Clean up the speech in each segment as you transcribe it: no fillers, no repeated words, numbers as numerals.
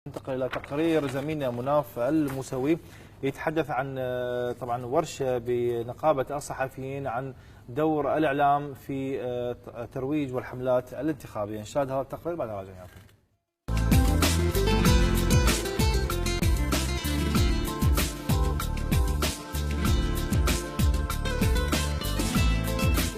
ننتقل إلى تقرير زميلنا مناف الموسوي يتحدث عن طبعا ورشة بنقابة الصحفيين عن دور الإعلام في ترويج والحملات الانتخابية. نشاهد هذا التقرير بعد راجعين.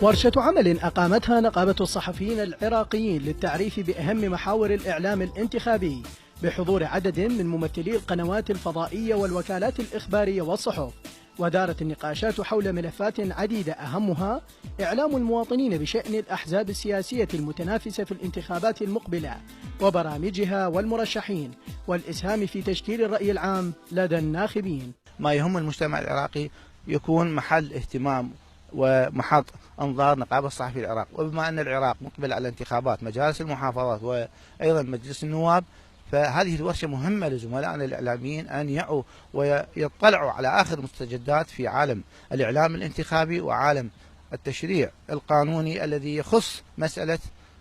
ورشة عمل أقامتها نقابة الصحفيين العراقيين للتعريف بأهم محاور الإعلام الانتخابي بحضور عدد من ممثلي القنوات الفضائية والوكالات الإخبارية والصحف. ودارت النقاشات حول ملفات عديدة أهمها إعلام المواطنين بشأن الأحزاب السياسية المتنافسة في الانتخابات المقبلة وبرامجها والمرشحين والإسهام في تشكيل الرأي العام لدى الناخبين. ما يهم المجتمع العراقي يكون محل اهتمام ومحط أنظار نقابة الصحفيين العراق، وبما أن العراق مقبل على انتخابات مجالس المحافظات وأيضا مجلس النواب، فهذه الورشة مهمة لزملائنا الإعلاميين أن يعوا ويطلعوا على آخر المستجدات في عالم الإعلام الانتخابي وعالم التشريع القانوني الذي يخص مسألة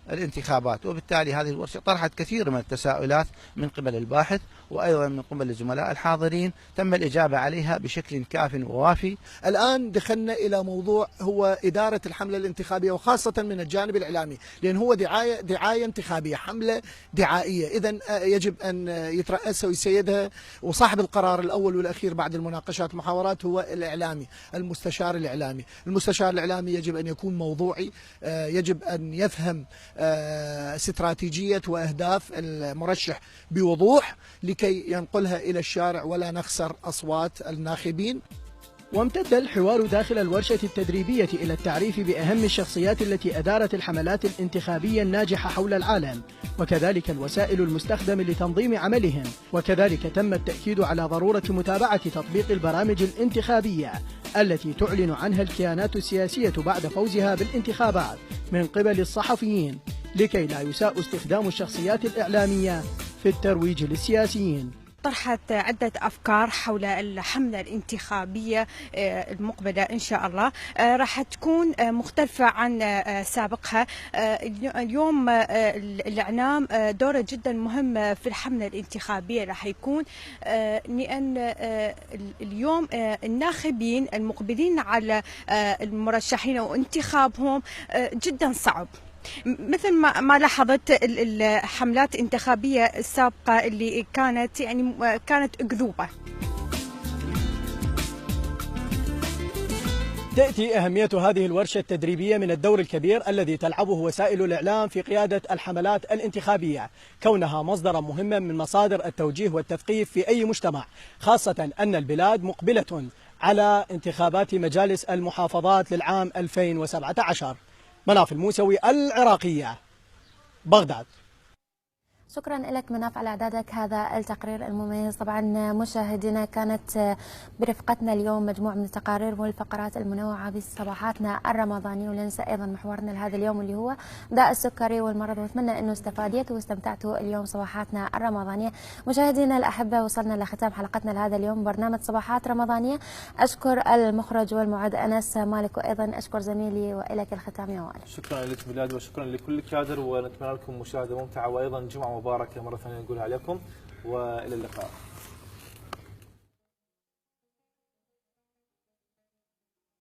الانتخابات. وبالتالي هذه الورشة طرحت كثير من التساؤلات من قبل الباحث وأيضا من قبل الزملاء الحاضرين، تم الإجابة عليها بشكل كاف ووافي. الآن دخلنا إلى موضوع هو إدارة الحملة الانتخابية وخاصة من الجانب الإعلامي، لأن هو دعاية انتخابية، حملة دعائية، إذن يجب أن يترأسها ويسيدها، وصاحب القرار الأول والأخير بعد المناقشات والمحاورات هو الإعلامي، المستشار الإعلامي. المستشار الإعلامي يجب أن يكون موضوعي، يجب أن يفهم استراتيجية وأهداف المرشح بوضوح لكي ينقلها إلى الشارع ولا نخسر أصوات الناخبين. وامتد الحوار داخل الورشة التدريبية إلى التعريف بأهم الشخصيات التي أدارت الحملات الانتخابية الناجحة حول العالم، وكذلك الوسائل المستخدمة لتنظيم عملهم. وكذلك تم التأكيد على ضرورة متابعة تطبيق البرامج الانتخابية التي تعلن عنها الكيانات السياسية بعد فوزها بالانتخابات من قبل الصحفيين، لكي لا يساء استخدام الشخصيات الإعلامية في الترويج للسياسيين. طرحت عدة أفكار حول الحملة الانتخابية المقبلة إن شاء الله، راح تكون مختلفة عن سابقها. اليوم الإعلام دوره جدا مهم في الحملة الانتخابية، راح يكون لأن اليوم الناخبين المقبلين على المرشحين وانتخابهم جدا صعب، مثل ما لاحظت الحملات الانتخابية السابقة اللي كانت أكذوبة. تأتي أهمية هذه الورشة التدريبية من الدور الكبير الذي تلعبه وسائل الإعلام في قيادة الحملات الانتخابية، كونها مصدرا مهما من مصادر التوجيه والتثقيف في أي مجتمع، خاصة أن البلاد مقبلة على انتخابات مجالس المحافظات للعام 2017. مناف الموسوي، العراقية، بغداد. شكرا لك مناف على إعدادك هذا التقرير المميز. طبعا مشاهدينا، كانت برفقتنا اليوم مجموعة من التقارير والفقرات المنوعة بصباحاتنا الرمضانية، ولا ننسى أيضا محورنا لهذا اليوم اللي هو داء السكري والمرض، وأتمنى أنه استفاديتوا واستمتعتوا اليوم صباحاتنا الرمضانية. مشاهدينا الأحبة، وصلنا لختام حلقتنا لهذا اليوم برنامج صباحات رمضانية. أشكر المخرج والمعد أنس مالك، وأيضا أشكر زميلي وإلك الختام يا وائل. شكرا لك ميلاد، وشكرا لكل كادر، ونتمنى لكم مشاهدة ممتعة وأيضا جمعة مباركة مرة ثانية نقولها عليكم، وإلى اللقاء.